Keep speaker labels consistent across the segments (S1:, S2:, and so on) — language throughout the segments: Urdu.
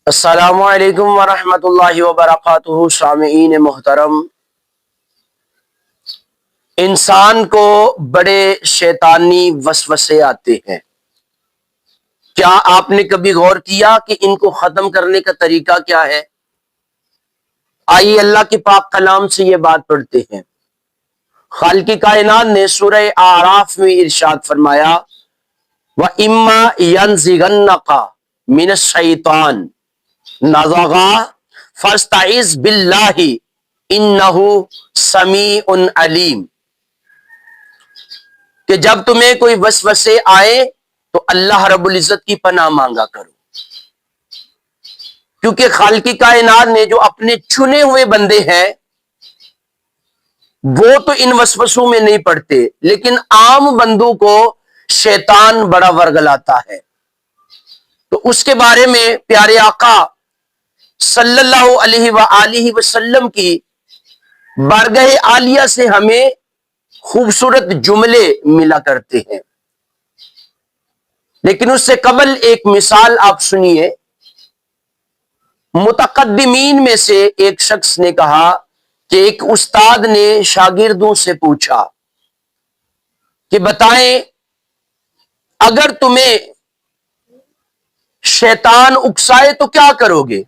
S1: السلام علیکم ورحمۃ اللہ وبرکاتہ۔ سامعین محترم، انسان کو بڑے شیطانی وسوسے آتے ہیں۔ کیا آپ نے کبھی غور کیا کہ ان کو ختم کرنے کا طریقہ کیا ہے؟ آئیے اللہ کے پاک کلام سے یہ بات پڑھتے ہیں۔ خالق کائنات نے سورہ اعراف میں ارشاد فرمایا، وَإِمَّا يَنزِغَنَّكَ مِنَ الشَّيْطَانِ نَزَغًا فَاسْتَعِذْ بِاللَّهِ إِنَّهُ سَمِيعٌ عَلِيمٌ، کہ جب تمہیں کوئی وسوسے آئے تو اللہ رب العزت کی پناہ مانگا کرو، کیونکہ خالق کائنات نے جو اپنے چنے ہوئے بندے ہیں وہ تو ان وسوسوں میں نہیں پڑتے، لیکن عام بندوں کو شیطان بڑا ورگلاتا ہے۔ تو اس کے بارے میں پیارے آقا صلی اللہ علیہ وآلہ وسلم کی بارگاہ عالیہ سے ہمیں خوبصورت جملے ملا کرتے ہیں، لیکن اس سے قبل ایک مثال آپ سنیے۔ متقدمین میں سے ایک شخص نے کہا کہ ایک استاد نے شاگردوں سے پوچھا کہ بتائیں، اگر تمہیں شیطان اکسائے تو کیا کرو گے؟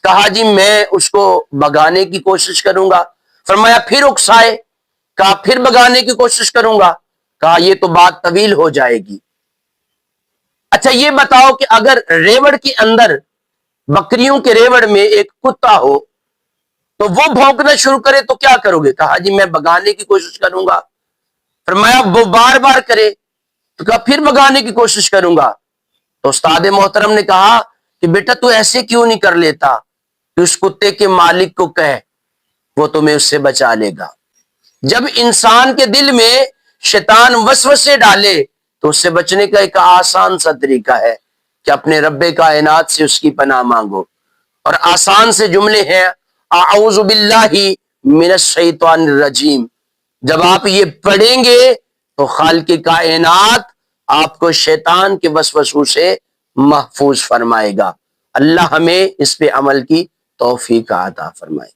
S1: کہا جی میں اس کو بھگانے کی کوشش کروں گا۔ فرمایا پھر اکسائے؟ کہا پھر بھگانے کی کوشش کروں گا۔ کہا یہ تو بات طویل ہو جائے گی۔ اچھا یہ بتاؤ کہ اگر ریوڑ کے اندر، بکریوں کے ریوڑ میں ایک کتا ہو تو وہ بھونکنا شروع کرے تو کیا کرو گے؟ کہا جی میں بھگانے کی کوشش کروں گا۔ فرمایا وہ بار بار کرے؟ تو کہا پھر بھگانے کی کوشش کروں گا۔ تو استاد محترم نے کہا کہ بیٹا تو ایسے کیوں نہیں کر لیتا کہ اس کتے کے مالک کو کہے، وہ تمہیں اس سے بچا لے گا۔ جب انسان کے دل میں شیطان وسوسے ڈالے تو اس سے بچنے کا ایک آسان سا طریقہ ہے کہ اپنے رب کائنات سے اس کی پناہ مانگو، اور آسان سے جملے ہیں اعوذ باللہ من الشیطان الرجیم۔ جب آپ یہ پڑھیں گے تو خالق کائنات آپ کو شیطان کے وسوسوں سے محفوظ فرمائے گا۔ اللہ ہمیں اس پہ عمل کی توفیق عطا فرمائے۔